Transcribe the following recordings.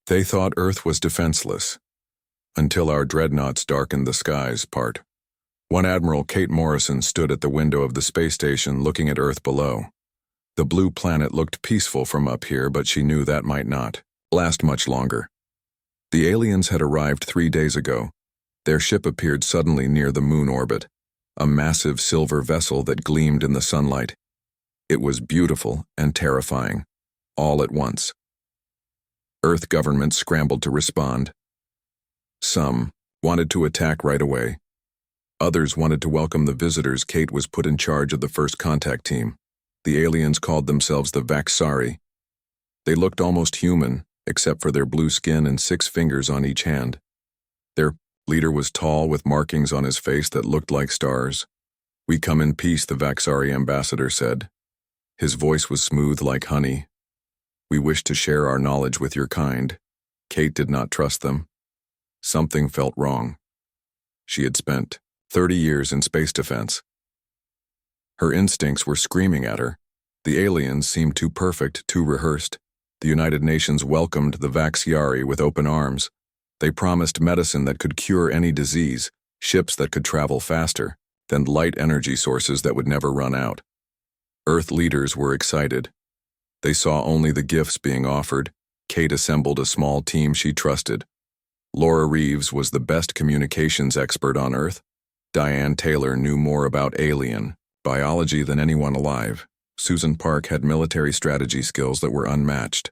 They thought Earth was defenseless, until our dreadnoughts darkened the skies. Part 1. Admiral Kate Morrison stood at the window of the space station looking at Earth below. The blue planet looked peaceful from up here, but she knew that might not last much longer. The aliens had arrived 3 days ago. Their ship appeared suddenly near the moon orbit, a massive silver vessel that gleamed in the sunlight. It was beautiful and terrifying, all at once. Earth government scrambled to respond. Some wanted to attack right away. Others wanted to welcome the visitors. Kate was put in charge of the first contact team. The aliens called themselves the Vaxari. They looked almost human, except for their blue skin and 6 fingers on each hand. Their leader was tall with markings on his face that looked like stars. "We come in peace," the Vaxari ambassador said. His voice was smooth like honey. "We wish to share our knowledge with your kind." Kate did not trust them. Something felt wrong. She had spent 30 years in space defense. Her instincts were screaming at her. The aliens seemed too perfect, too rehearsed. The United Nations welcomed the Vaxari with open arms. They promised medicine that could cure any disease, ships that could travel faster, then light energy sources that would never run out. Earth leaders were excited. They saw only the gifts being offered. Kate assembled a small team she trusted. Laura Reeves was the best communications expert on Earth. Diane Taylor knew more about alien biology than anyone alive. Susan Park had military strategy skills that were unmatched.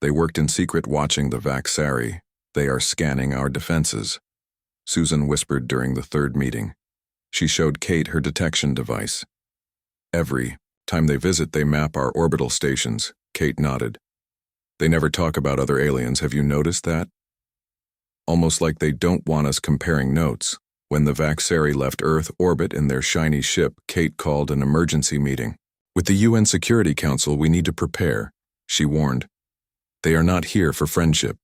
They worked in secret watching the Vaxari. "They are scanning our defenses," Susan whispered during the 3rd meeting. She showed Kate her detection device. "Every time they visit, they map our orbital stations." Kate nodded. "They never talk about other aliens. Have you noticed that? Almost like they don't want us comparing notes." When the Vaxari left Earth orbit in their shiny ship, Kate called an emergency meeting. "With the UN Security Council, we need to prepare," she warned. "They are not here for friendship.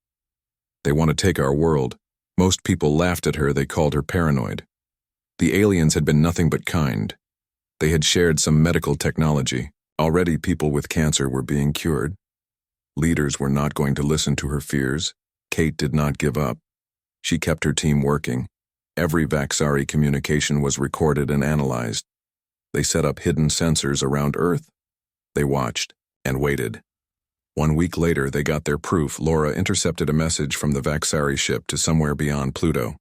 They want to take our world." Most people laughed at her. They called her paranoid. The aliens had been nothing but kind. They had shared some medical technology. Already people with cancer were being cured. Leaders were not going to listen to her fears. Kate did not give up. She kept her team working. Every Vaxari communication was recorded and analyzed. They set up hidden sensors around Earth. They watched and waited. 1 week later, they got their proof. Laura intercepted a message from the Vaxari ship to somewhere beyond Pluto.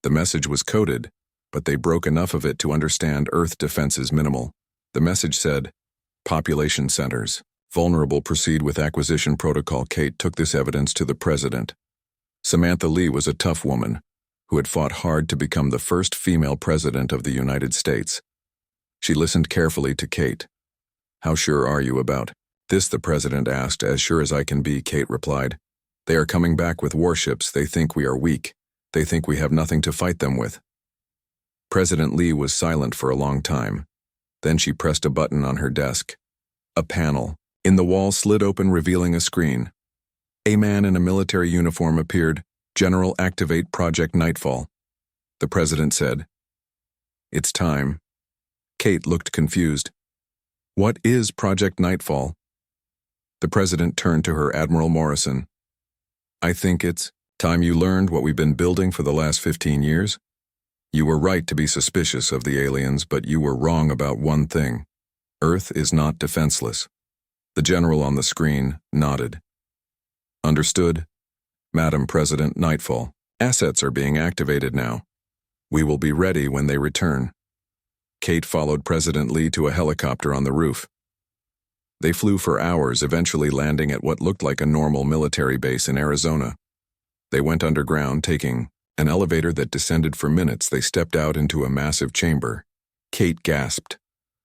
The message was coded, but they broke enough of it to understand Earth defenses minimal. The message said, "Population centers. Vulnerable, proceed with acquisition protocol." Kate took this evidence to the president. Samantha Lee was a tough woman who had fought hard to become the first female president of the United States. She listened carefully to Kate. "How sure are you about this?" the president asked. "As sure as I can be," Kate replied. "They are coming back with warships. They think we are weak. They think we have nothing to fight them with." President Lee was silent for a long time. Then she pressed a button on her desk. A panel in the wall slid open, revealing a screen. A man in a military uniform appeared. "General, activate Project Nightfall," the president said. "It's time." Kate looked confused. "What is Project Nightfall?" The president turned to her. "Admiral Morrison, I think it's time you learned what we've been building for the last 15 years. You were right to be suspicious of the aliens, but you were wrong about one thing. Earth is not defenseless." The general on the screen nodded. "Understood, Madam President. Nightfall assets are being activated now. We will be ready when they return." Kate followed President Lee to a helicopter on the roof. They flew for hours, eventually landing at what looked like a normal military base in Arizona. They went underground, taking an elevator that descended for minutes. They stepped out into a massive chamber. Kate gasped.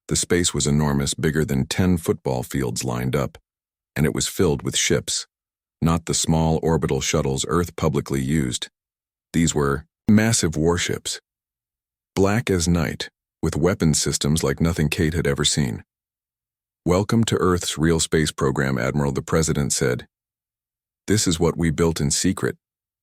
The space was enormous, bigger than 10 football fields lined up, and it was filled with ships. Not the small orbital shuttles Earth publicly used. These were massive warships, black as night, with weapon systems like nothing Kate had ever seen. "Welcome to Earth's real space program, Admiral," the president said. "This is what we built in secret,"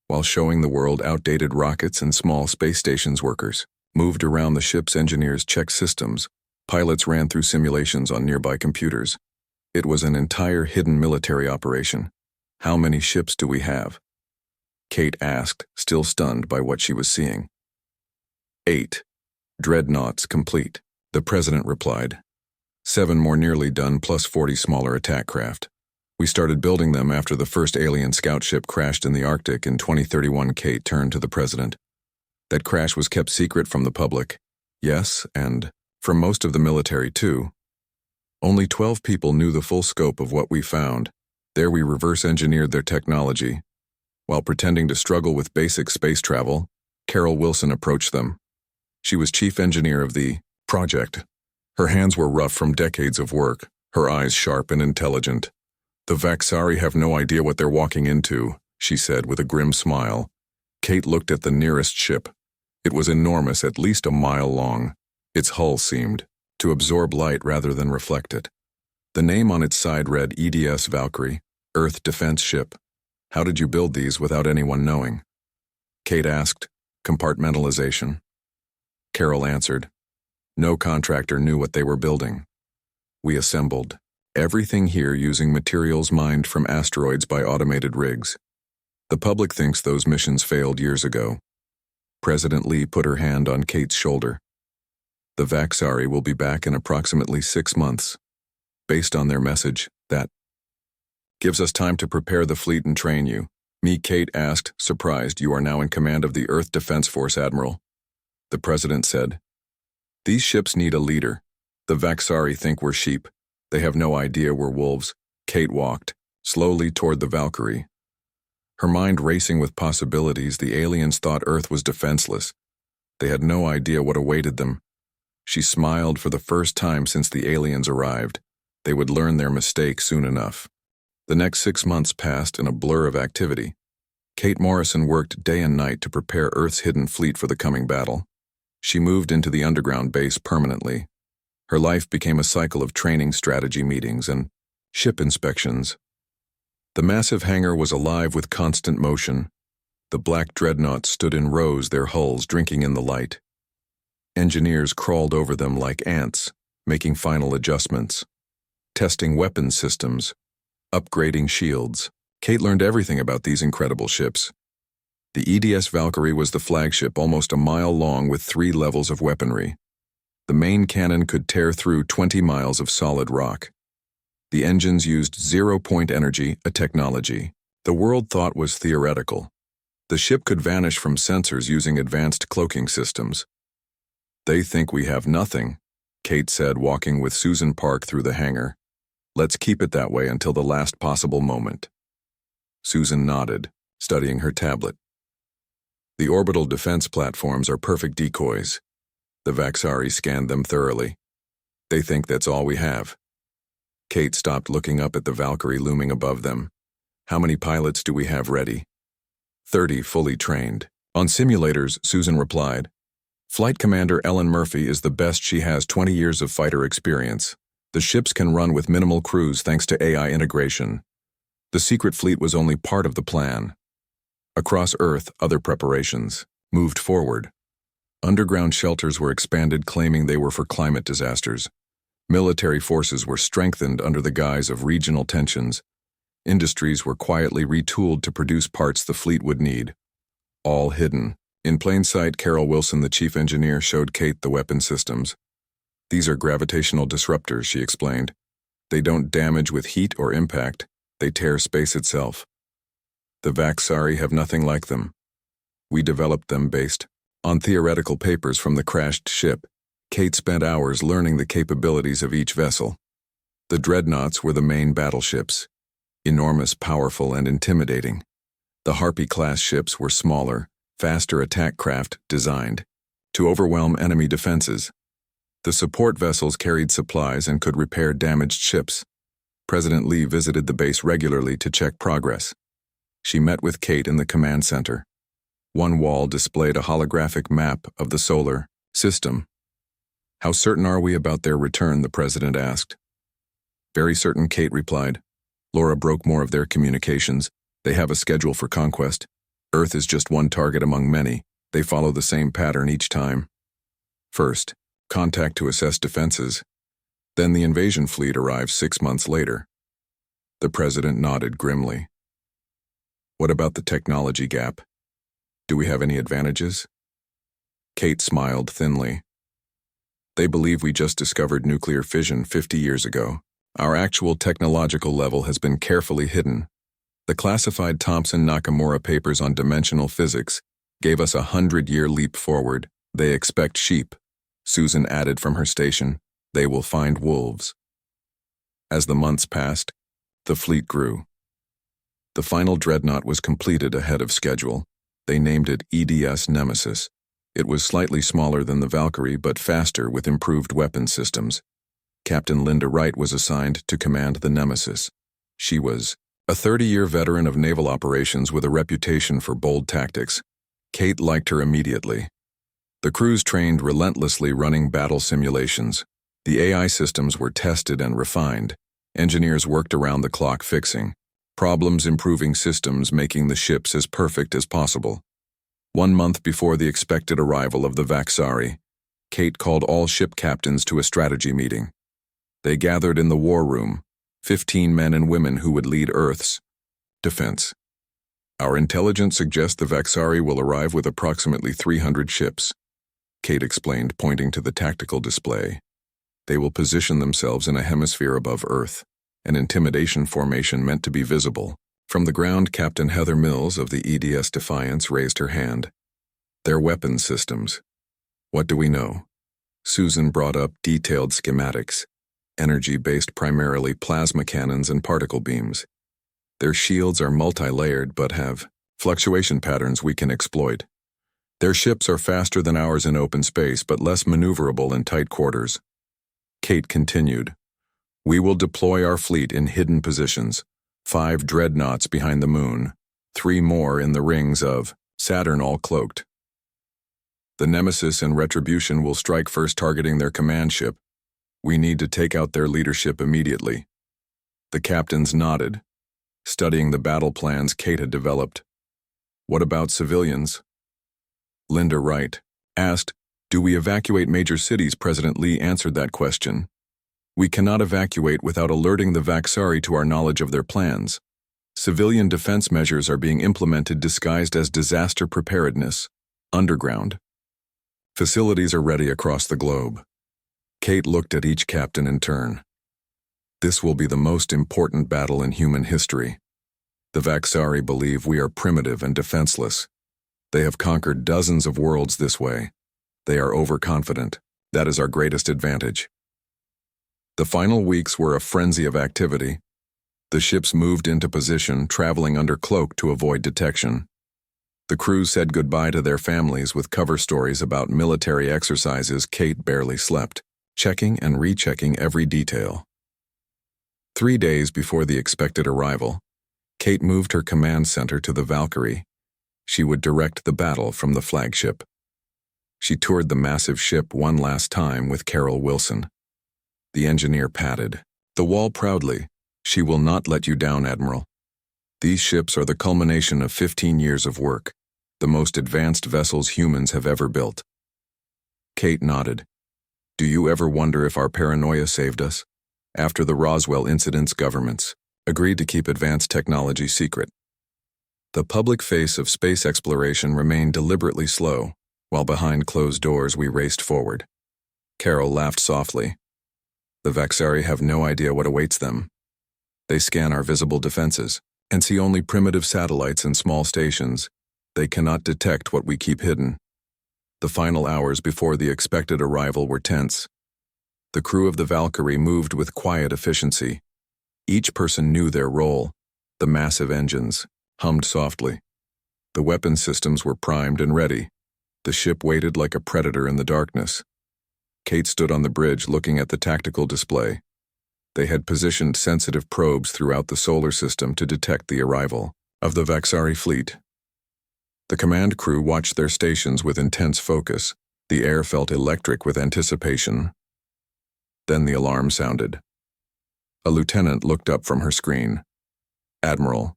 while showing the world outdated rockets and small space stations. Workers moved around the ship's. Engineers checked systems. Pilots ran through simulations on nearby computers. It was an entire hidden military operation. How many ships do we have? Kate asked, still stunned by what she was seeing. 8. Dreadnoughts complete, the president replied. 7 more nearly done plus 40 smaller attack craft. We started building them after the first alien scout ship crashed in the Arctic in 2031. Kate turned to the president. That crash was kept secret from the public. Yes, and from most of the military too. Only 12 people knew the full scope of what we found. There we reverse engineered their technology. While pretending to struggle with basic space travel, Carol Wilson approached them. She was chief engineer of the project. Her hands were rough from decades of work, her eyes sharp and intelligent. The Vaxari have no idea what they're walking into, she said with a grim smile. Kate looked at the nearest ship. It was enormous, at least a mile long. Its hull seemed to absorb light rather than reflect it. The name on its side read EDS Valkyrie, Earth Defense Ship. How did you build these without anyone knowing? Kate asked. Compartmentalization. Carol answered. No contractor knew what they were building. We assembled everything here using materials mined from asteroids by automated rigs. The public thinks those missions failed years ago. President Lee put her hand on Kate's shoulder. The Vaxari will be back in approximately 6 months. Based on their message, that gives us time to prepare the fleet and train you. Me, Kate asked, surprised. You are now in command of the Earth Defense Force, Admiral. The president said. These ships need a leader. The Vaxari think we're sheep. They have no idea we're wolves. Kate walked slowly toward the Valkyrie. Her mind racing with possibilities. The aliens thought Earth was defenseless. They had no idea what awaited them. She smiled for the first time since the aliens arrived. They would learn their mistake soon enough. The next 6 months passed in a blur of activity. Kate Morrison worked day and night to prepare Earth's hidden fleet for the coming battle. She moved into the underground base permanently. Her life became a cycle of training, strategy meetings, and ship inspections. The massive hangar was alive with constant motion. The black dreadnoughts stood in rows, their hulls drinking in the light. Engineers crawled over them like ants, making final adjustments, testing weapons systems, upgrading shields. Kate learned everything about these incredible ships. The EDS Valkyrie was the flagship, almost a mile long with 3 levels of weaponry. The main cannon could tear through 20 miles of solid rock. The engines used zero-point energy, a technology the world thought was theoretical. The ship could vanish from sensors using advanced cloaking systems. They think we have nothing, Kate said, walking with Susan Park through the hangar. Let's keep it that way until the last possible moment. Susan nodded, studying her tablet. The orbital defense platforms are perfect decoys. The Vaxari scanned them thoroughly. They think that's all we have. Kate stopped, looking up at the Valkyrie looming above them. How many pilots do we have ready? 30 fully trained. On simulators, Susan replied. Flight Commander Ellen Murphy is the best. She has 20 years of fighter experience. The ships can run with minimal crews thanks to AI integration. The secret fleet was only part of the plan. Across Earth, other preparations moved forward. Underground shelters were expanded, claiming they were for climate disasters. Military forces were strengthened under the guise of regional tensions. Industries were quietly retooled to produce parts the fleet would need. All hidden. In plain sight, Carol Wilson, the chief engineer, showed Kate the weapon systems. These are gravitational disruptors, she explained. They don't damage with heat or impact. They tear space itself. The Vaxari have nothing like them. We developed them based on theoretical papers from the crashed ship. Kate spent hours learning the capabilities of each vessel. The Dreadnoughts were the main battleships, enormous, powerful, and intimidating. The Harpy-class ships were smaller, faster attack craft designed to overwhelm enemy defenses. The support vessels carried supplies and could repair damaged ships. President Lee visited the base regularly to check progress. She met with Kate in the command center. One wall displayed a holographic map of the solar system. How certain are we about their return? The president asked. Very certain, Kate replied. Laura broke more of their communications. They have a schedule for conquest. Earth is just one target among many. They follow the same pattern each time. First, contact to assess defenses. Then the invasion fleet arrives 6 months later. The president nodded grimly. What about the technology gap? Do we have any advantages? Kate smiled thinly. They believe we just discovered nuclear fission 50 years ago. Our actual technological level has been carefully hidden. The classified Thomson-Nakamura papers on dimensional physics gave us a 100-year leap forward. They expect sheep. Susan added from her station. They will find wolves. As the months passed, the fleet grew. The final dreadnought was completed ahead of schedule. They named it EDS Nemesis. It was slightly smaller than the Valkyrie, but faster with improved weapon systems. Captain Linda Wright was assigned to command the Nemesis. She was a 30-year veteran of naval operations with a reputation for bold tactics. Kate liked her immediately. The crews trained relentlessly running battle simulations. The AI systems were tested and refined. Engineers worked around the clock fixing problems, improving systems, making the ships as perfect as possible. 1 month before the expected arrival of the Vaxari, Kate called all ship captains to a strategy meeting. They gathered in the war room, 15 men and women who would lead Earth's defense. Our intelligence suggests the Vaxari will arrive with approximately 300 ships, Kate explained, pointing to the tactical display. They will position themselves in a hemisphere above Earth, an intimidation formation meant to be visible. From the ground, Captain Heather Mills of the EDS Defiance raised her hand. Their weapons systems. What do we know? Susan brought up detailed schematics, energy-based, primarily plasma cannons and particle beams. Their shields are multi-layered but have fluctuation patterns we can exploit. Their ships are faster than ours in open space but less maneuverable in tight quarters. Kate continued. We will deploy our fleet in hidden positions. 5 dreadnoughts behind the moon, 3 more in the rings of Saturn, all cloaked. The Nemesis and Retribution will strike first, targeting their command ship. We need to take out their leadership immediately. The captains nodded, studying the battle plans Kate had developed. What about civilians? Linda Wright asked, do we evacuate major cities? President Lee answered that question. We cannot evacuate without alerting the Vaxari to our knowledge of their plans. Civilian defense measures are being implemented disguised as disaster preparedness, underground. Facilities are ready across the globe. Kate looked at each captain in turn. This will be the most important battle in human history. The Vaxari believe we are primitive and defenseless. They have conquered dozens of worlds this way. They are overconfident. That is our greatest advantage. The final weeks were a frenzy of activity. The ships moved into position, traveling under cloak to avoid detection. The crews said goodbye to their families with cover stories about military exercises. Kate barely slept, checking and rechecking every detail. 3 days before the expected arrival, Kate moved her command center to the Valkyrie. She would direct the battle from the flagship. She toured the massive ship one last time with Carol Wilson. The engineer patted the wall proudly. She will not let you down, Admiral. These ships are the culmination of 15 years of work, the most advanced vessels humans have ever built. Kate nodded. Do you ever wonder if our paranoia saved us? After the Roswell incidents, governments agreed to keep advanced technology secret. The public face of space exploration remained deliberately slow, while behind closed doors we raced forward. Carol laughed softly. The Vaxari have no idea what awaits them. They scan our visible defenses and see only primitive satellites and small stations. They cannot detect what we keep hidden. The final hours before the expected arrival were tense. The crew of the Valkyrie moved with quiet efficiency. Each person knew their role. The massive engines hummed softly. The weapon systems were primed and ready. The ship waited like a predator in the darkness. Kate stood on the bridge looking at the tactical display. They had positioned sensitive probes throughout the solar system to detect the arrival of the Vaxari fleet. The command crew watched their stations with intense focus. The air felt electric with anticipation. Then the alarm sounded. A lieutenant looked up from her screen. Admiral,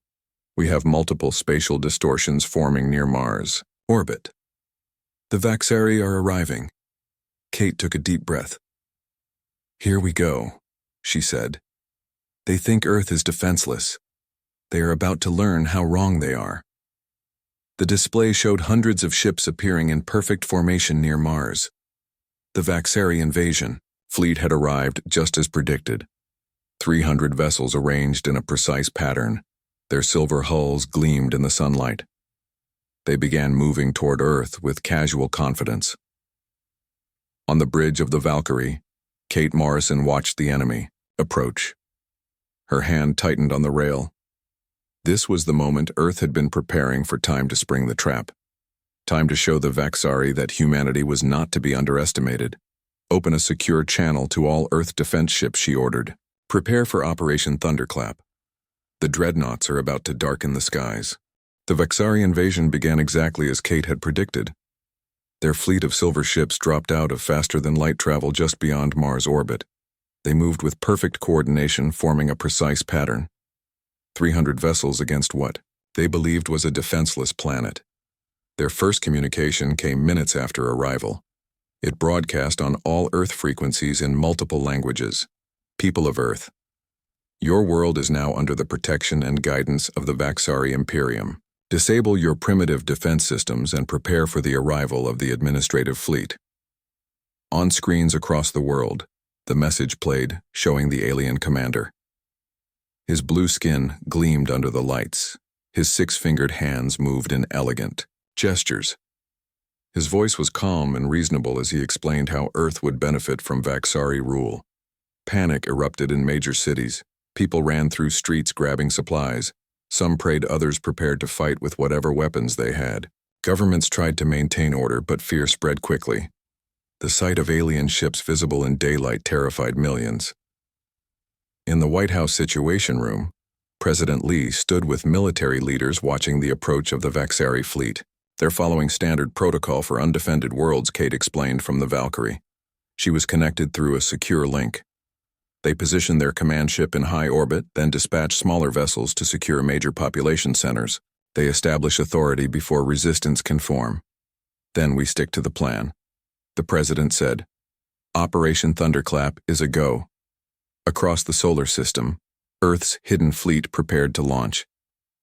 we have multiple spatial distortions forming near Mars' orbit. The Vaxari are arriving. Kate took a deep breath. Here we go, she said. They think Earth is defenseless. They are about to learn how wrong they are. The display showed hundreds of ships appearing in perfect formation near Mars. The Vaxari invasion fleet had arrived just as predicted. 300 vessels arranged in a precise pattern. Their silver hulls gleamed in the sunlight. They began moving toward Earth with casual confidence. On the bridge of the Valkyrie, Kate Morrison watched the enemy approach. Her hand tightened on the rail. This was the moment Earth had been preparing for, time to spring the trap. Time to show the Vaxari that humanity was not to be underestimated. Open a secure channel to all Earth defense ships, she ordered. Prepare for Operation Thunderclap. The Dreadnoughts are about to darken the skies. The Vaxari invasion began exactly as Kate had predicted. Their fleet of silver ships dropped out of faster-than-light travel just beyond Mars' orbit. They moved with perfect coordination, forming a precise pattern. 300 vessels against what they believed was a defenseless planet. Their first communication came minutes after arrival. It broadcast on all Earth frequencies in multiple languages. People of Earth, your world is now under the protection and guidance of the Vaxari Imperium. Disable your primitive defense systems and prepare for the arrival of the administrative fleet. On screens across the world, the message played, showing the alien commander. His blue skin gleamed under the lights. His six-fingered hands moved in elegant gestures. His voice was calm and reasonable as he explained how Earth would benefit from Vaxari rule. Panic erupted in major cities. People ran through streets grabbing supplies. Some prayed, others prepared to fight with whatever weapons they had. Governments tried to maintain order, but fear spread quickly. The sight of alien ships visible in daylight terrified millions. In the White House Situation Room, President Lee stood with military leaders watching the approach of the Vaxari fleet. They're following standard protocol for undefended worlds, Kate explained from the Valkyrie. She was connected through a secure link. They positioned their command ship in high orbit, then dispatched smaller vessels to secure major population centers. They establish authority before resistance can form. Then we stick to the plan. The president said, Operation Thunderclap is a go. Across the solar system, Earth's hidden fleet prepared to launch.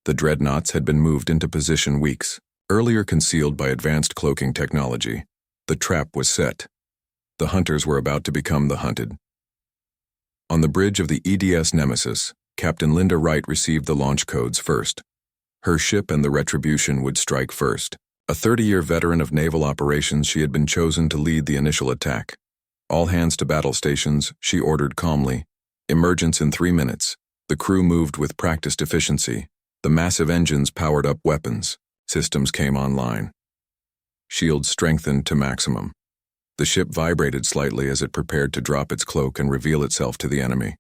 The Dreadnoughts had been moved into position weeks earlier, concealed by advanced cloaking technology. The trap was set. The hunters were about to become the hunted. On the bridge of the EDS Nemesis, Captain Linda Wright received the launch codes first. Her ship and the Retribution would strike first. A 30-year veteran of naval operations, she had been chosen to lead the initial attack. All hands to battle stations, she ordered calmly. Emergence in 3 minutes. The crew moved with practiced efficiency. The massive engines powered up weapons. Systems came online. Shields strengthened to maximum. The ship vibrated slightly as it prepared to drop its cloak and reveal itself to the enemy.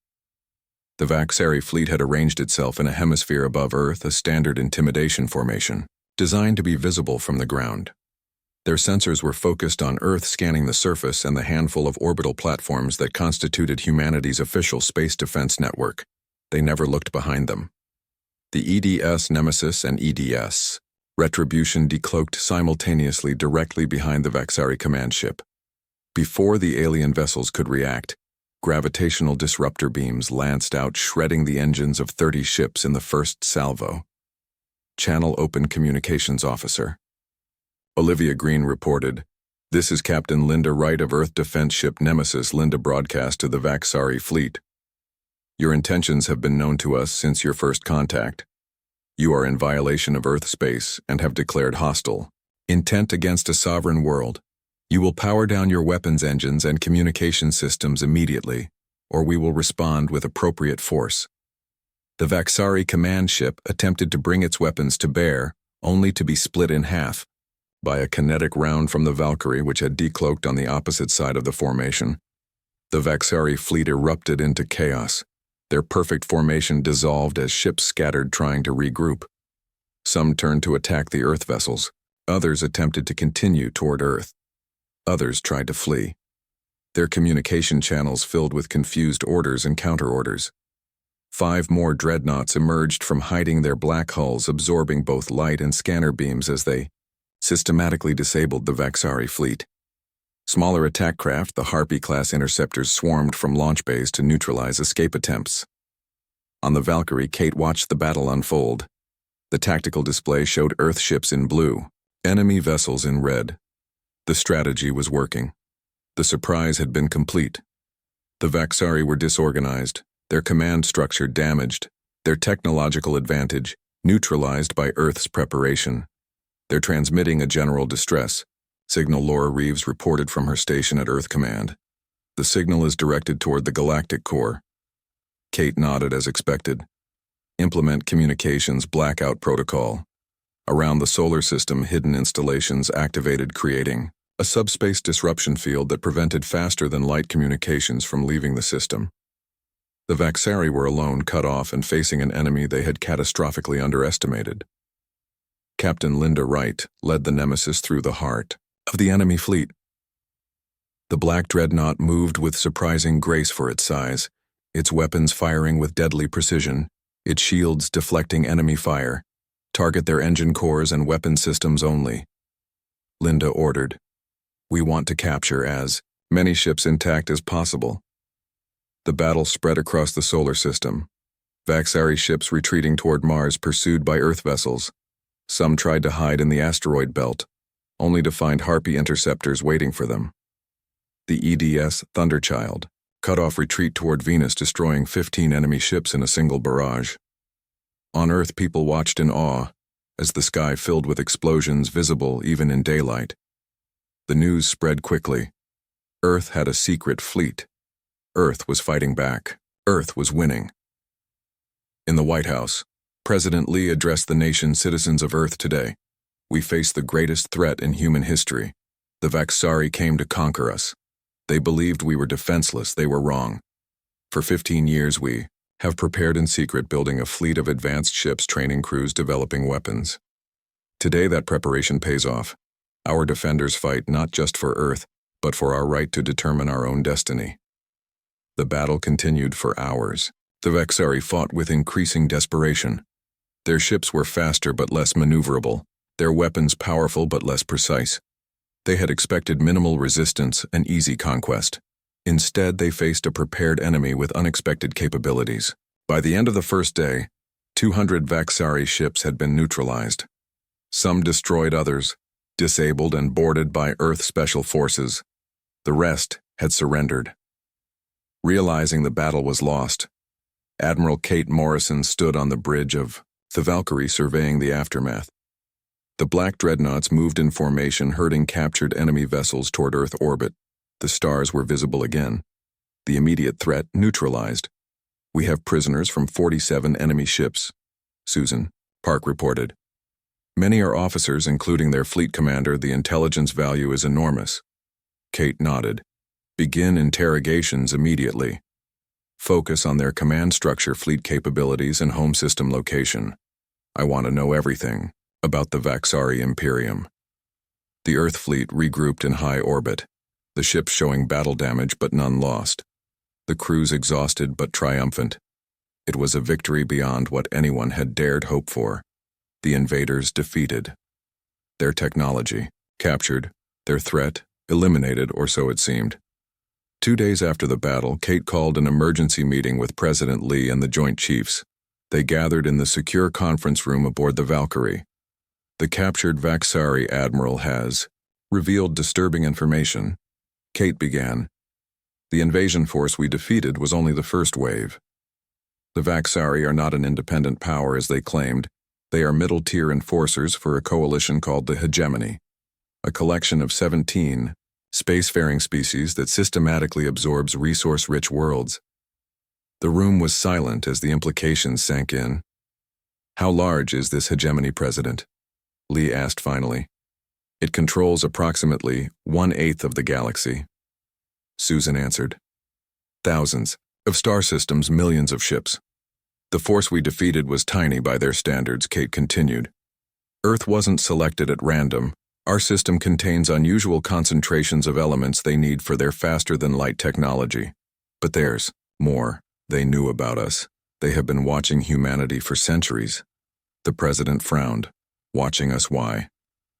The Vaxari fleet had arranged itself in a hemisphere above Earth, a standard intimidation formation, designed to be visible from the ground. Their sensors were focused on Earth, scanning the surface and the handful of orbital platforms that constituted humanity's official space defense network. They never looked behind them. The EDS Nemesis and EDS Retribution decloaked simultaneously directly behind the Vaxari command ship. Before the alien vessels could react, gravitational disruptor beams lanced out, shredding the engines of 30 ships in the first salvo. Channel Open Communications Officer Olivia Green reported, "This is Captain Linda Wright of Earth Defense Ship Nemesis." Linda broadcast to the Vaxari fleet. "Your intentions have been known to us since your first contact. You are in violation of Earth space and have declared hostile intent against a sovereign world. You will power down your weapons engines and communication systems immediately, or we will respond with appropriate force." The Vaxari command ship attempted to bring its weapons to bear, only to be split in half by a kinetic round from the Valkyrie, which had decloaked on the opposite side of the formation. The Vaxari fleet erupted into chaos. Their perfect formation dissolved as ships scattered, trying to regroup. Some turned to attack the Earth vessels. Others attempted to continue toward Earth. Others tried to flee. Their communication channels filled with confused orders and counter-orders. 5 more dreadnoughts emerged from hiding their black hulls, absorbing both light and scanner beams as they systematically disabled the Vaxari fleet. Smaller attack craft, the Harpy-class interceptors, swarmed from launch bays to neutralize escape attempts. On the Valkyrie, Kate watched the battle unfold. The tactical display showed Earth ships in blue, enemy vessels in red. The strategy was working. The surprise had been complete. The Vaxari were disorganized, their command structure damaged, their technological advantage neutralized by Earth's preparation. They're transmitting a general distress. Signal Laura Reeves reported from her station at Earth Command. The signal is directed toward the Galactic Core. Kate nodded as expected. Implement communications blackout protocol. Around the solar system, hidden installations activated, creating a subspace disruption field that prevented faster-than-light communications from leaving the system. The Vaxari were alone, cut off, and facing an enemy they had catastrophically underestimated. Captain Linda Wright led the Nemesis through the heart of the enemy fleet. The black dreadnought moved with surprising grace for its size, its weapons firing with deadly precision, its shields deflecting enemy fire. Target their engine cores and weapon systems only. Linda ordered. We want to capture as many ships intact as possible. The battle spread across the solar system. Vaxari ships retreating toward Mars pursued by Earth vessels. Some tried to hide in the asteroid belt, only to find Harpy interceptors waiting for them. The EDS Thunderchild cut off retreat toward Venus, destroying 15 enemy ships in a single barrage. On Earth, people watched in awe as the sky filled with explosions visible even in daylight. The news spread quickly. Earth had a secret fleet. Earth was fighting back. Earth was winning. In the White House, President Lee addressed the nation's citizens of Earth today. We face the greatest threat in human history. The Vaxari came to conquer us. They believed we were defenseless. They were wrong. For 15 years we have prepared in secret, building a fleet of advanced ships, training crews, developing weapons. Today that preparation pays off. Our defenders fight not just for Earth, but for our right to determine our own destiny. The battle continued for hours. The Vaxari fought with increasing desperation. Their ships were faster but less maneuverable, their weapons powerful but less precise. They had expected minimal resistance and easy conquest. Instead, they faced a prepared enemy with unexpected capabilities. By the end of the first day, 200 Vaxari ships had been neutralized. Some destroyed, others disabled and boarded by Earth Special Forces. The rest had surrendered. Realizing the battle was lost, Admiral Kate Morrison stood on the bridge of the Valkyrie, surveying the aftermath. The black dreadnoughts moved in formation, herding captured enemy vessels toward Earth orbit. The stars were visible again. The immediate threat neutralized. We have prisoners from 47 enemy ships, Susan Park reported. Many are officers, including their fleet commander. The intelligence value is enormous. Kate nodded. Begin interrogations immediately. Focus on their command structure, fleet capabilities, and home system location. I want to know everything about the Vaxari Imperium. The Earth fleet regrouped in high orbit, the ships showing battle damage but none lost. The crews exhausted but triumphant. It was a victory beyond what anyone had dared hope for. The invaders defeated. Their technology captured, their threat eliminated, or so it seemed. 2 days after the battle, Kate called an emergency meeting with President Lee and the Joint Chiefs. They gathered in the secure conference room aboard the Valkyrie. The captured Vaxari admiral has revealed disturbing information. Kate began. The invasion force we defeated was only the first wave. The Vaxari are not an independent power as they claimed. They are middle-tier enforcers for a coalition called the Hegemony, a collection of 17 spacefaring species that systematically absorbs resource-rich worlds. The room was silent as the implications sank in. How large is this Hegemony, President? Lee asked finally. It controls approximately 1/8 of the galaxy. Susan answered. Thousands of star systems, millions of ships. The force we defeated was tiny by their standards, Kate continued. Earth wasn't selected at random. Our system contains unusual concentrations of elements they need for their faster-than-light technology. But there's more they knew about us. They have been watching humanity for centuries. The president frowned. Watching us, why?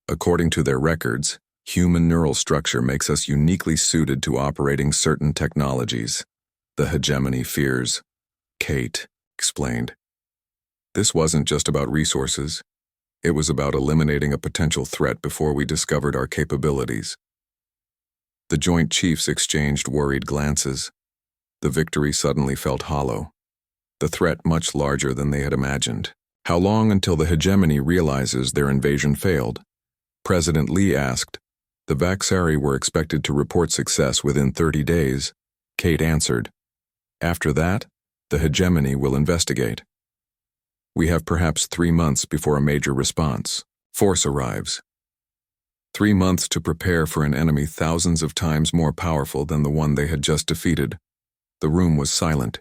According to their records, human neural structure makes us uniquely suited to operating certain technologies. The Hegemony fears. Kate, explained. This wasn't just about resources. It was about eliminating a potential threat before we discovered our capabilities. The Joint Chiefs exchanged worried glances. The victory suddenly felt hollow. The threat much larger than they had imagined. How long until the hegemony realizes their invasion failed? President Lee asked. The Vaxari were expected to report success within 30 days. Kate answered. After that, the hegemony will investigate. We have perhaps 3 months before a major response. Force arrives. 3 months to prepare for an enemy thousands of times more powerful than the one they had just defeated. The room was silent,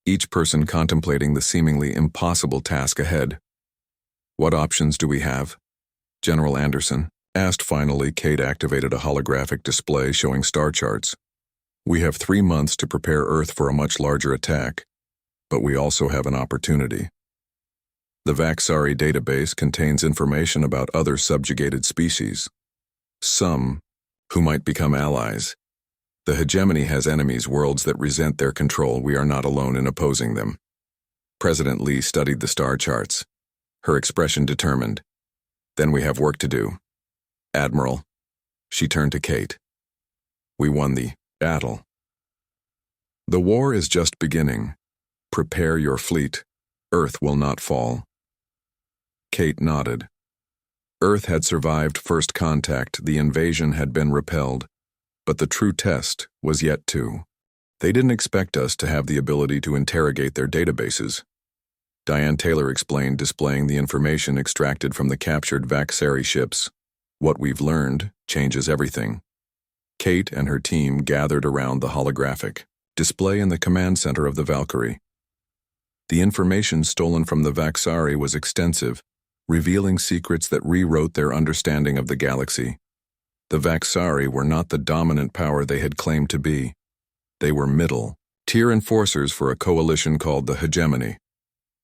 each person contemplating the seemingly impossible task ahead. What options do we have? General Anderson asked. Finally, Kate activated a holographic display showing star charts. We have 3 months to prepare Earth for a much larger attack, but we also have an opportunity. The Vaxari database contains information about other subjugated species. Some who might become allies. The hegemony has enemies, worlds that resent their control. We are not alone in opposing them. President Lee studied the star charts, her expression determined. Then we have work to do. Admiral, she turned to Kate. We won the battle. The war is just beginning. Prepare your fleet. Earth will not fall. Kate nodded. Earth had survived first contact. The invasion had been repelled. But the true test was yet to. They didn't expect us to have the ability to interrogate their databases. Diane Taylor explained, displaying the information extracted from the captured Vaxari ships. What we've learned changes everything. Kate and her team gathered around the holographic display in the command center of the Valkyrie. The information stolen from the Vaxari was extensive, revealing secrets that rewrote their understanding of the galaxy. The Vaxari were not the dominant power they had claimed to be. They were middle-tier enforcers for a coalition called the Hegemony,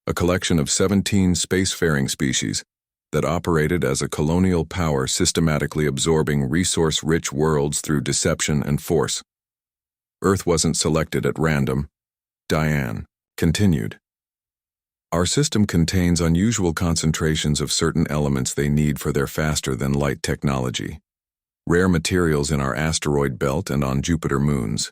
a collection of 17 spacefaring species that operated as a colonial power, systematically absorbing resource-rich worlds through deception and force. Earth wasn't selected at random. Diane continued. Our system contains unusual concentrations of certain elements they need for their faster-than-light technology. Rare materials in our asteroid belt and on Jupiter moons.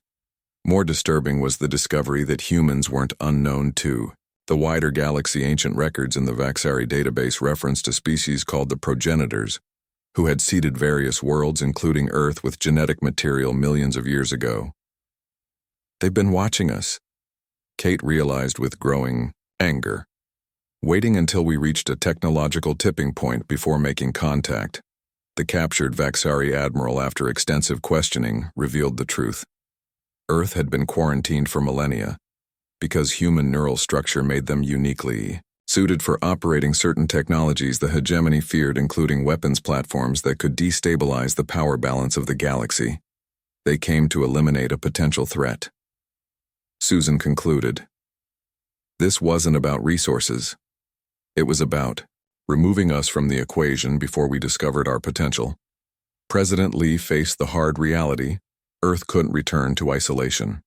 More disturbing was the discovery that humans weren't unknown to the wider galaxy. Ancient records in the Vaxari database referenced a species called the progenitors, who had seeded various worlds, including Earth, with genetic material millions of years ago. They've been watching us, Kate realized with growing anger, waiting until we reached a technological tipping point before making contact. The captured Vaxari admiral, after extensive questioning, revealed the truth. Earth had been quarantined for millennia because human neural structure made them uniquely suited for operating certain technologies the hegemony feared, including weapons platforms that could destabilize the power balance of the galaxy. They came to eliminate a potential threat. Susan concluded. This wasn't about resources. It was about removing us from the equation before we discovered our potential. President Lee faced the hard reality: Earth couldn't return to isolation.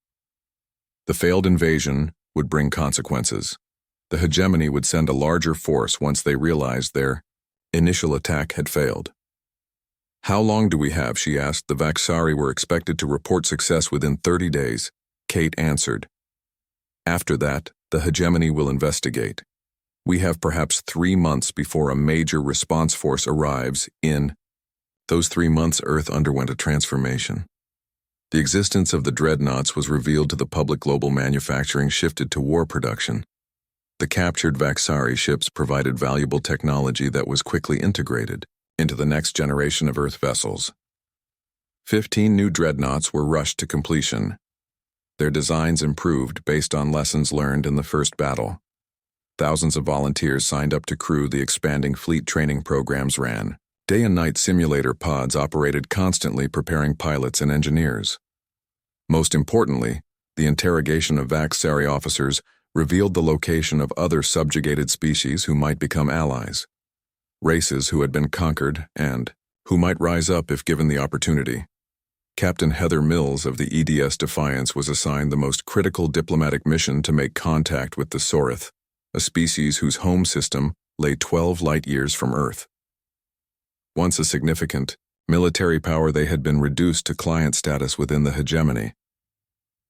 The failed invasion would bring consequences. The hegemony would send a larger force once they realized their initial attack had failed. How long do we have? She asked. The Vaxari were expected to report success within 30 days. Kate answered. After that, the hegemony will investigate. We have perhaps 3 months before a major response force arrives. In those 3 months, Earth underwent a transformation. The existence of the Dreadnoughts was revealed to the public. Global manufacturing shifted to war production. The captured Vaxari ships provided valuable technology that was quickly integrated into the next generation of Earth vessels. 15 new Dreadnoughts were rushed to completion. Their designs improved based on lessons learned in the first battle. Thousands of volunteers signed up to crew the expanding fleet. Training programs ran. Day and night simulator pods operated constantly, preparing pilots and engineers. Most importantly, the interrogation of Vaxari officers revealed the location of other subjugated species who might become allies. Races who had been conquered and who might rise up if given the opportunity. Captain Heather Mills of the EDS Defiance was assigned the most critical diplomatic mission to make contact with the Sorith. a species whose home system lay 12 light-years from Earth. Once a significant military power, they had been reduced to client status within the hegemony.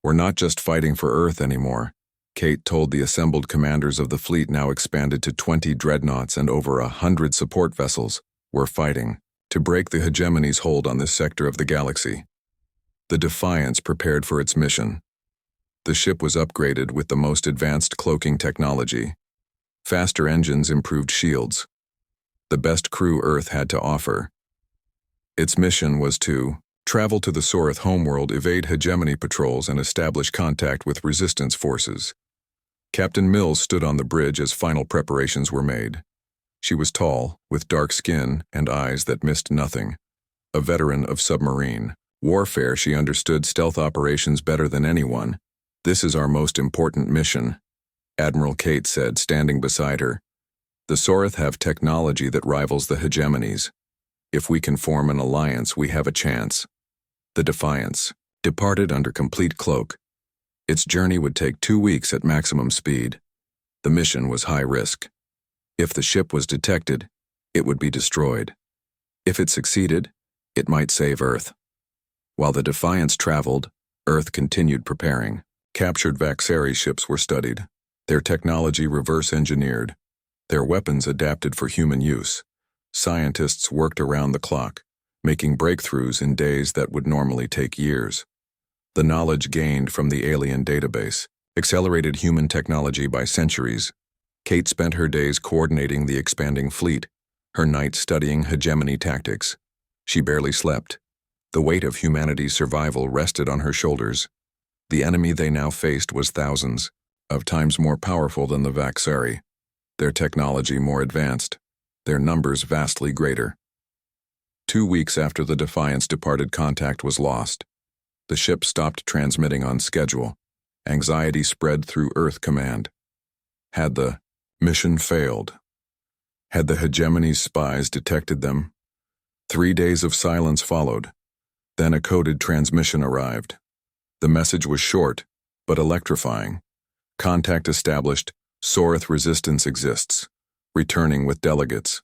"We're not just fighting for Earth anymore," Kate told the assembled commanders of the fleet, now expanded to 20 dreadnoughts and over 100 support vessels. "We're fighting to break the hegemony's hold on this sector of the galaxy." The Defiance prepared for its mission. The ship was upgraded with the most advanced cloaking technology. Faster engines, improved shields. The best crew Earth had to offer. Its mission was to travel to the Sorith homeworld, evade hegemony patrols, and establish contact with resistance forces. Captain Mills stood on the bridge as final preparations were made. She was tall, with dark skin and eyes that missed nothing. A veteran of submarine warfare, she understood stealth operations better than anyone. "This is our most important mission," Admiral Kate said, standing beside her. "The Sorith have technology that rivals the hegemony's. If we can form an alliance, we have a chance." The Defiance departed under complete cloak. Its journey would take 2 weeks at maximum speed. The mission was high risk. If the ship was detected, it would be destroyed. If it succeeded, it might save Earth. While the Defiance traveled, Earth continued preparing. Captured Vaxari ships were studied, their technology reverse-engineered, their weapons adapted for human use. Scientists worked around the clock, making breakthroughs in days that would normally take years. The knowledge gained from the alien database accelerated human technology by centuries. Kate spent her days coordinating the expanding fleet, her nights studying hegemony tactics. She barely slept. The weight of humanity's survival rested on her shoulders. The enemy they now faced was thousands of times more powerful than the Vaxari, their technology more advanced, their numbers vastly greater. 2 weeks after the Defiance departed, contact was lost. The ship stopped transmitting on schedule. Anxiety spread through Earth Command. Had the mission failed? Had the hegemony's spies detected them? 3 days of silence followed. Then a coded transmission arrived. The message was short, but electrifying. Contact established. Sorith resistance exists. Returning with delegates.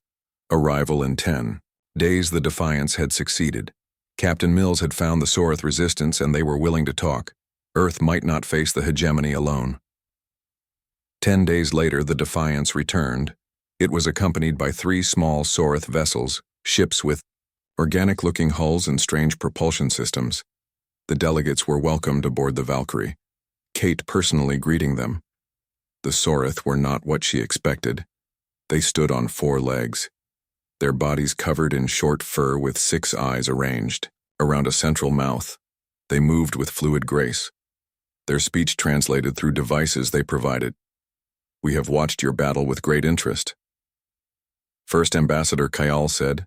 Arrival in 10 days. The Defiance had succeeded. Captain Mills had found the Sorith resistance and they were willing to talk. Earth might not face the hegemony alone. 10 days later, the Defiance returned. It was accompanied by 3 small Sorith vessels, ships with organic-looking hulls and strange propulsion systems. The delegates were welcomed aboard the Valkyrie, Kate personally greeting them. The Sorith were not what she expected. They stood on 4 legs, their bodies covered in short fur with 6 eyes arranged around a central mouth. They moved with fluid grace, their speech translated through devices they provided. "We have watched your battle with great interest," First Ambassador Kayal said.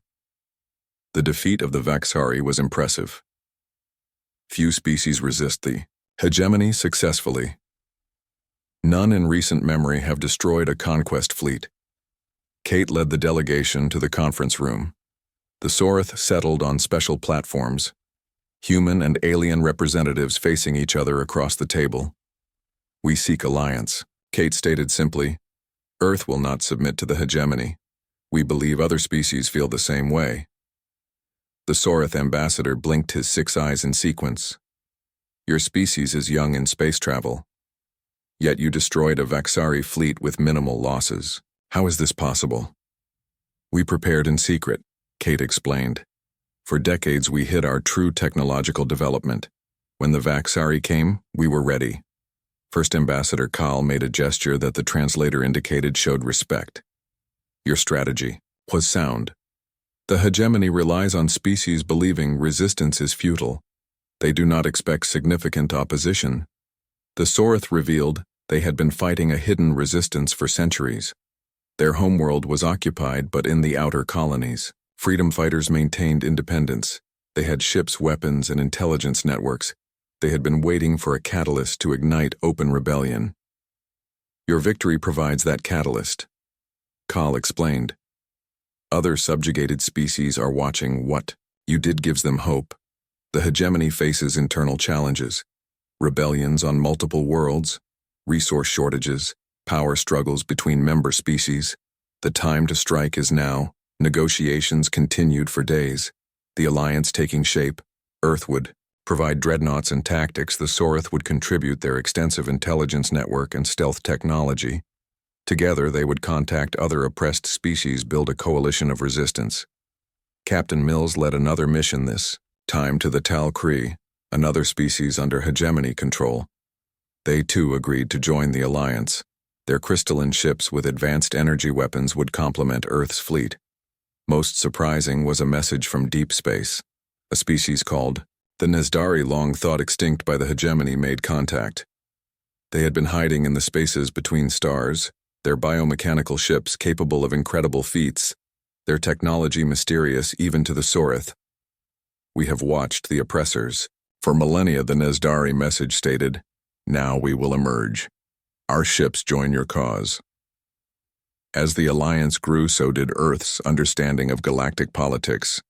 "The defeat of the Vaxari was impressive. Few species resist the hegemony successfully. None in recent memory have destroyed a conquest fleet." Kate led the delegation to the conference room. The Sorith settled on special platforms, human and alien representatives facing each other across the table. "We seek alliance," Kate stated simply. "Earth will not submit to the hegemony. We believe other species feel the same way." The Sorith ambassador blinked his 6 eyes in sequence. "Your species is young in space travel. Yet you destroyed a Vaxari fleet with minimal losses. How is this possible?" "We prepared in secret," Kate explained. "For decades we hid our true technological development. When the Vaxari came, we were ready." First Ambassador Kal made a gesture that the translator indicated showed respect. "Your strategy was sound. The hegemony relies on species believing resistance is futile. They do not expect significant opposition. The Sorith revealed they had been fighting a hidden resistance for centuries. Their homeworld was occupied, but in the outer colonies, freedom fighters maintained independence. They had ships, weapons, and intelligence networks. They had been waiting for a catalyst to ignite open rebellion. Your victory provides that catalyst," Kal explained. "Other subjugated species are watching. What you did gives them hope. The hegemony faces internal challenges, rebellions on multiple worlds, resource shortages, Power struggles between member species. The time to strike is now. Negotiations continued for days. The alliance taking shape. Earth would provide dreadnoughts and tactics. The Sorith would contribute their extensive intelligence network and stealth technology. Together, they would contact other oppressed species, build a coalition of resistance. Captain Mills led another mission this time to the Tal Kree, another species under hegemony control. They too agreed to join the alliance. Their crystalline ships with advanced energy weapons would complement Earth's fleet. Most surprising was a message from deep space. A species called the Nezdari, long thought extinct by the hegemony, made contact. They had been hiding in the spaces between stars, their biomechanical ships capable of incredible feats, their technology mysterious even to the Sorith. We have watched the oppressors. For millennia, the Nezdari message stated, "Now we will emerge. Our ships join your cause." As the alliance grew, so did Earth's understanding of galactic politics.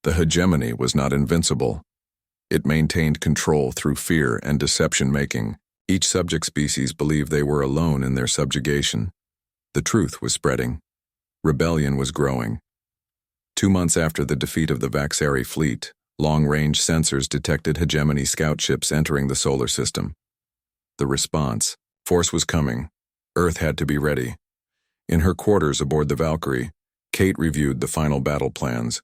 The hegemony was not invincible. It maintained control through fear and deception-making. Each subject species believed they were alone in their subjugation. The truth was spreading. Rebellion was growing. 2 months after the defeat of the Vaxari fleet, long-range sensors detected hegemony scout ships entering the solar system. The response: force was coming. Earth had to be ready. In her quarters aboard the Valkyrie, Kate reviewed the final battle plans.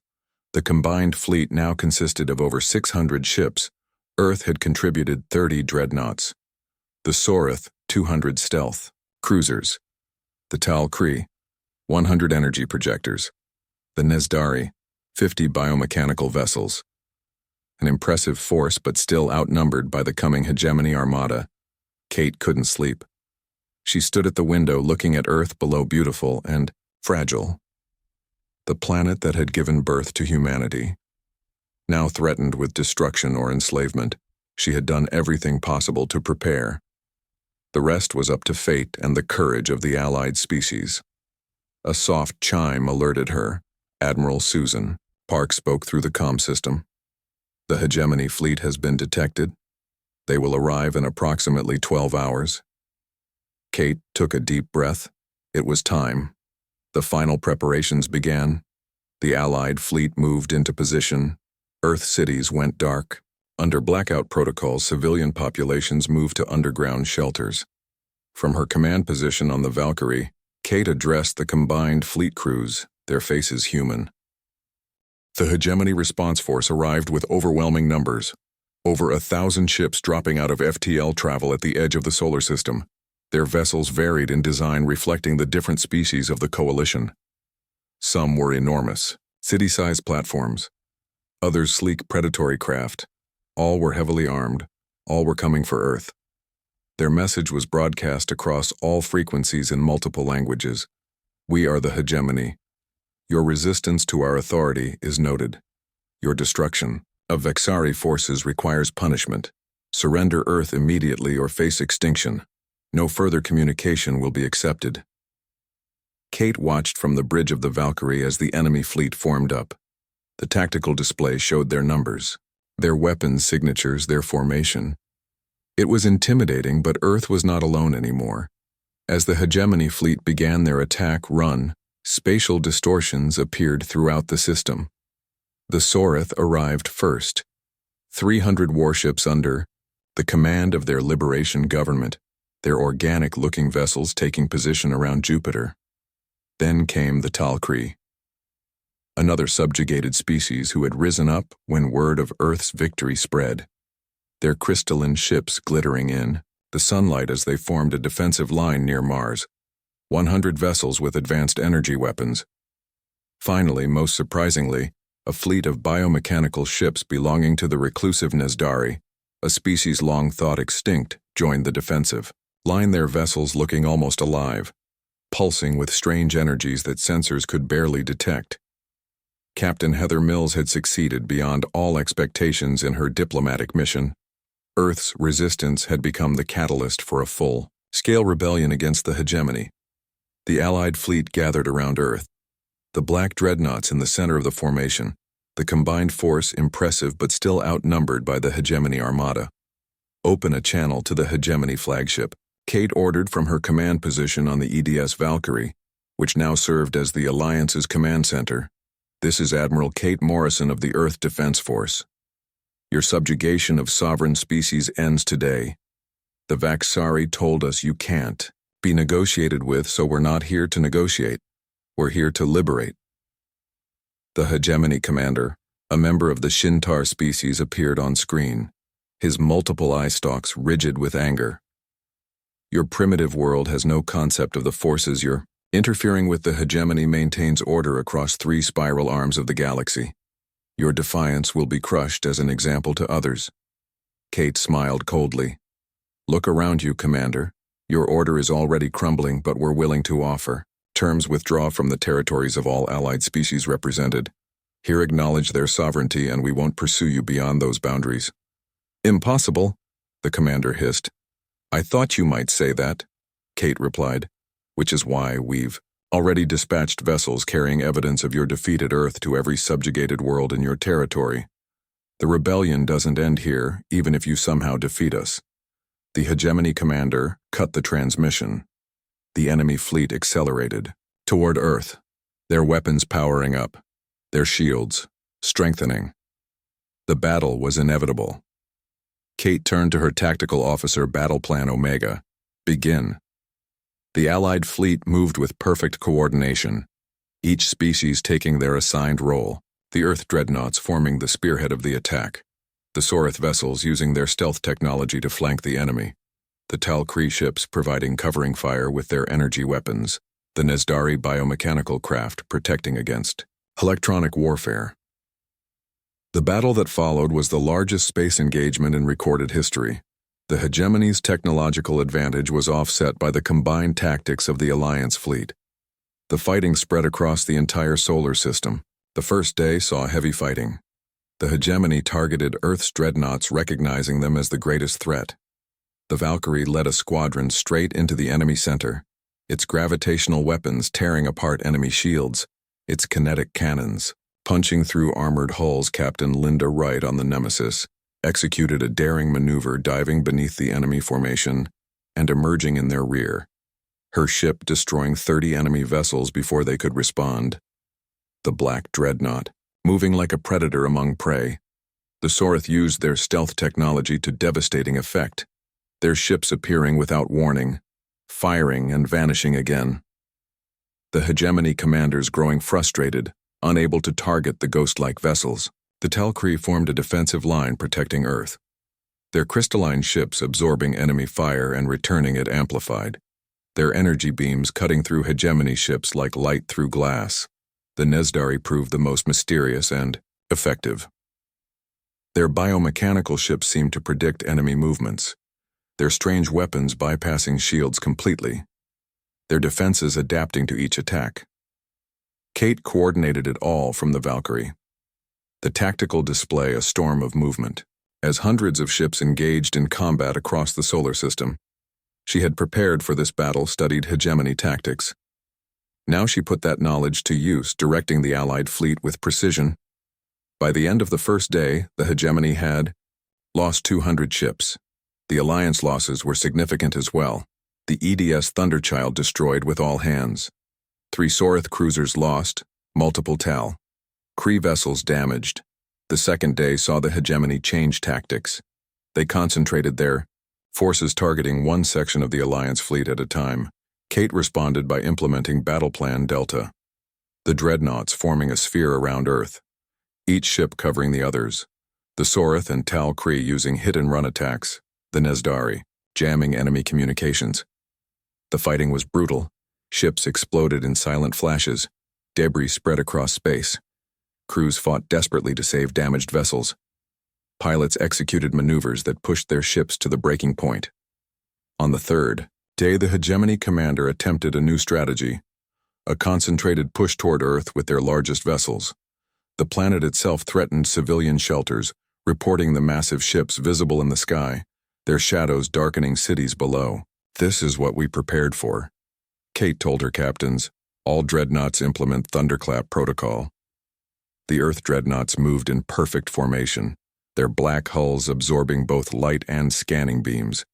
The combined fleet now consisted of over 600 ships. Earth had contributed 30 dreadnoughts. The Sorith, 200 stealth cruisers. The Tal Kree, 100 energy projectors. The Nezdari, 50 biomechanical vessels. An impressive force, but still outnumbered by the coming hegemony armada. Kate couldn't sleep. She stood at the window looking at Earth below, beautiful and fragile. The planet that had given birth to humanity. Now threatened with destruction or enslavement, she had done everything possible to prepare. The rest was up to fate and the courage of the allied species. A soft chime alerted her. Admiral Susan Park spoke through the comm system. "The hegemony fleet has been detected. They will arrive in approximately 12 hours. Kate took a deep breath. It was time. The final preparations began. The Allied fleet moved into position. Earth cities went dark. Under blackout protocols, civilian populations moved to underground shelters. From her command position on the Valkyrie, Kate addressed the combined fleet crews, their faces human. The hegemony response force arrived with overwhelming numbers. Over 1,000 ships dropping out of FTL travel at the edge of the solar system. Their vessels varied in design, reflecting the different species of the coalition. Some were enormous, city-sized platforms. Others sleek predatory craft. All were heavily armed. All were coming for Earth. Their message was broadcast across all frequencies in multiple languages. "We are the hegemony. Your resistance to our authority is noted. Your destruction of Vaxari forces requires punishment. Surrender Earth immediately or face extinction. No further communication will be accepted." Kate watched from the bridge of the Valkyrie as the enemy fleet formed up. The tactical display showed their numbers, their weapons signatures, their formation. It was intimidating, but Earth was not alone anymore. As the hegemony fleet began their attack run, spatial distortions appeared throughout the system. The Sorith arrived first. 300 warships under the command of their liberation government, their organic-looking vessels taking position around Jupiter. Then came the Tal Kree, another subjugated species who had risen up when word of Earth's victory spread. Their crystalline ships glittering in the sunlight as they formed a defensive line near Mars. 100 vessels with advanced energy weapons. Finally, most surprisingly, a fleet of biomechanical ships belonging to the reclusive Nezdari, a species long thought extinct, joined the defensive line, their vessels looking almost alive, pulsing with strange energies that sensors could barely detect. Captain Heather Mills had succeeded beyond all expectations in her diplomatic mission. Earth's resistance had become the catalyst for a full-scale rebellion against the hegemony. The Allied fleet gathered around Earth, the black dreadnoughts in the center of the formation, the combined force impressive but still outnumbered by the hegemony armada. "Open a channel to the hegemony flagship," Kate ordered from her command position on the EDS Valkyrie, which now served as the Alliance's command center. "This is Admiral Kate Morrison of the Earth Defense Force. Your subjugation of sovereign species ends today. The Vaxari told us you can't be negotiated with, so we're not here to negotiate. We're here to liberate." The hegemony commander, a member of the Shintar species, appeared on screen, his multiple eye stalks rigid with anger. "Your primitive world has no concept of the forces you're interfering with. The hegemony maintains order across 3 spiral arms of the galaxy. Your defiance will be crushed as an example to others." Kate smiled coldly. "Look around you, Commander. Your order is already crumbling, but we're willing to offer terms. Withdraw from the territories of all allied species represented. Here acknowledge their sovereignty, and we won't pursue you beyond those boundaries." "Impossible," the commander hissed. "I thought you might say that," Kate replied, "which is why we've already dispatched vessels carrying evidence of your defeat at Earth to every subjugated world in your territory. The rebellion doesn't end here, even if you somehow defeat us." The hegemony commander cut the transmission. The enemy fleet accelerated toward Earth, their weapons powering up, their shields strengthening. The battle was inevitable. Kate turned to her tactical officer. "Battle Plan Omega. Begin." The Allied fleet moved with perfect coordination, each species taking their assigned role, the Earth Dreadnoughts forming the spearhead of the attack, the Sorith vessels using their stealth technology to flank the enemy, the Tal Kree ships providing covering fire with their energy weapons, the Nezdari biomechanical craft protecting against electronic warfare. The battle that followed was the largest space engagement in recorded history. The hegemony's technological advantage was offset by the combined tactics of the Alliance fleet. The fighting spread across the entire solar system. The first day saw heavy fighting. The hegemony targeted Earth's dreadnoughts, recognizing them as the greatest threat. The Valkyrie led a squadron straight into the enemy center, its gravitational weapons tearing apart enemy shields, its kinetic cannons punching through armored hulls. Captain Linda Wright on the Nemesis executed a daring maneuver, diving beneath the enemy formation and emerging in their rear, her ship destroying 30 enemy vessels before they could respond. The Black Dreadnought, moving like a predator among prey. The Sorith used their stealth technology to devastating effect, their ships appearing without warning, firing and vanishing again. The hegemony commanders growing frustrated, unable to target the ghost-like vessels. The Tal Kree formed a defensive line protecting Earth, their crystalline ships absorbing enemy fire and returning it amplified, their energy beams cutting through hegemony ships like light through glass. The Nezdari proved the most mysterious and effective. Their biomechanical ships seemed to predict enemy movements, their strange weapons bypassing shields completely, their defenses adapting to each attack. Kate coordinated it all from the Valkyrie. The tactical display a storm of movement, as hundreds of ships engaged in combat across the solar system. She had prepared for this battle, studied hegemony tactics. Now she put that knowledge to use, directing the Allied fleet with precision. By the end of the first day, the hegemony had lost 200 ships. The Alliance losses were significant as well. The EDS Thunderchild destroyed with all hands. 3 Sorith cruisers lost, multiple Tal Kree vessels damaged. The second day saw the hegemony change tactics. They concentrated their forces targeting one section of the Alliance fleet at a time. Kate responded by implementing Battle Plan Delta, the dreadnoughts forming a sphere around Earth, each ship covering the others. The Sorith and Tal Kree using hit-and-run attacks, the Nezdari jamming enemy communications. The fighting was brutal. Ships exploded in silent flashes. Debris spread across space. Crews fought desperately to save damaged vessels. Pilots executed maneuvers that pushed their ships to the breaking point. On the third day, the hegemony commander attempted a new strategy, a concentrated push toward Earth with their largest vessels. The planet itself threatened civilian shelters, reporting the massive ships visible in the sky, their shadows darkening cities below. "This is what we prepared for," Kate told her captains. "All dreadnoughts implement Thunderclap protocol." The Earth dreadnoughts moved in perfect formation, their black hulls absorbing both light and scanning beams.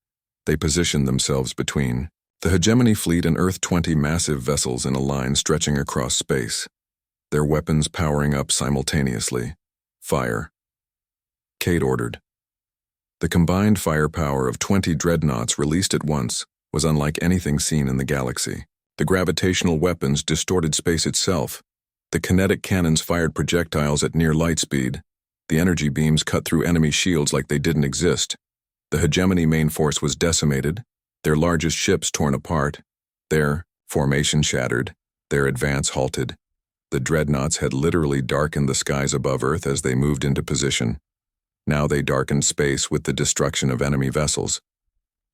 They positioned themselves between the hegemony fleet and Earth-20 massive vessels in a line stretching across space, their weapons powering up simultaneously. Fire. Kate ordered. The combined firepower of 20 dreadnoughts released at once was unlike anything seen in the galaxy. The gravitational weapons distorted space itself. The kinetic cannons fired projectiles at near light speed. The energy beams cut through enemy shields like they didn't exist. The hegemony main force was decimated, their largest ships torn apart, their formation shattered, their advance halted. The dreadnoughts had literally darkened the skies above Earth as they moved into position. Now they darkened space with the destruction of enemy vessels.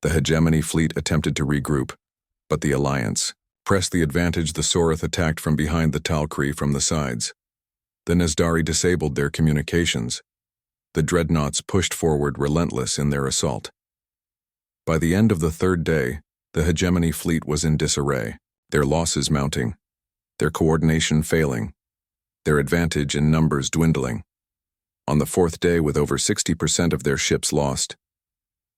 The hegemony fleet attempted to regroup, but the Alliance pressed the advantage. The Sorith attacked from behind, the Tal'Kree from the sides. The Nezdari disabled their communications. The dreadnoughts pushed forward, relentless in their assault. By the end of the third day, the hegemony fleet was in disarray, their losses mounting, their coordination failing, their advantage in numbers dwindling. On the fourth day, with over 60% of their ships lost,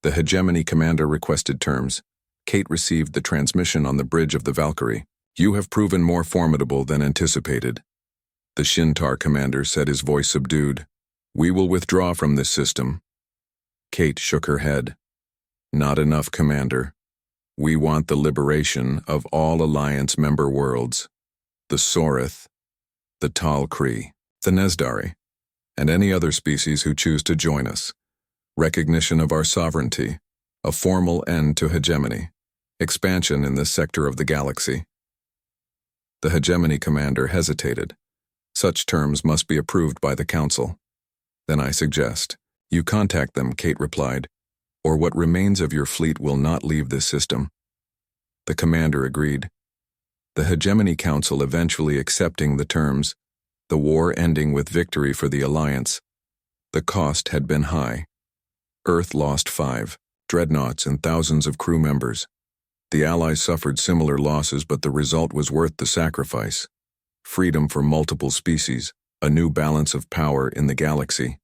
the hegemony commander requested terms. Kate received the transmission on the bridge of the Valkyrie. "You have proven more formidable than anticipated." The Shintar commander said, his voice subdued. "We will withdraw from this system." Kate shook her head. "Not enough, Commander. We want the liberation of all Alliance member worlds. The Sorith, the Tal'Kree, the Nezdari, and any other species who choose to join us. Recognition of our sovereignty, a formal end to hegemony, expansion in this sector of the galaxy." The hegemony commander hesitated. "Such terms must be approved by the Council." "Then I suggest you contact them," Kate replied, "or what remains of your fleet will not leave this system." The commander agreed. The Hegemony Council eventually accepting the terms, the war ending with victory for the Alliance. The cost had been high. Earth lost 5 dreadnoughts and thousands of crew members. The Allies suffered similar losses, but the result was worth the sacrifice. Freedom for multiple species, a new balance of power in the galaxy.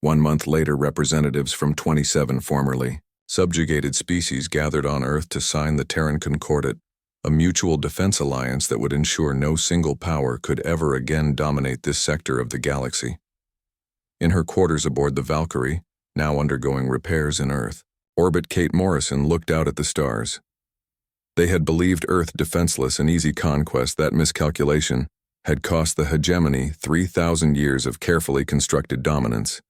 1 month later, representatives from 27 formerly subjugated species gathered on Earth to sign the Terran Concordat, a mutual defense alliance that would ensure no single power could ever again dominate this sector of the galaxy. In her quarters aboard the Valkyrie, now undergoing repairs in Earth orbit, Kate Morrison looked out at the stars. They had believed Earth defenseless, an easy conquest. That miscalculation had cost the hegemony 3,000 years of carefully constructed dominance.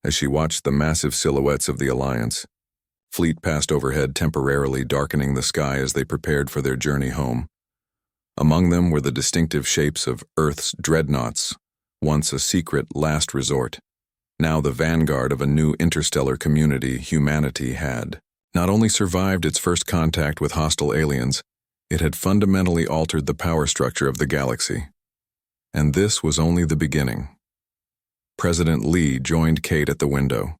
As she watched the massive silhouettes of the Alliance fleet passed overhead, temporarily darkening the sky as they prepared for their journey home. Among them were the distinctive shapes of Earth's dreadnoughts, once a secret last resort. Now the vanguard of a new interstellar community. Humanity had not only survived its first contact with hostile aliens, it had fundamentally altered the power structure of the galaxy. And this was only the beginning. President Lee joined Kate at the window.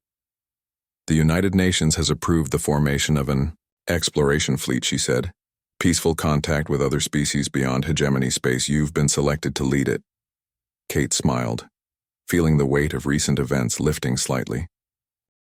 "The United Nations has approved the formation of an exploration fleet," she said. "Peaceful contact with other species beyond hegemony space. You've been selected to lead it." Kate smiled, feeling the weight of recent events lifting slightly.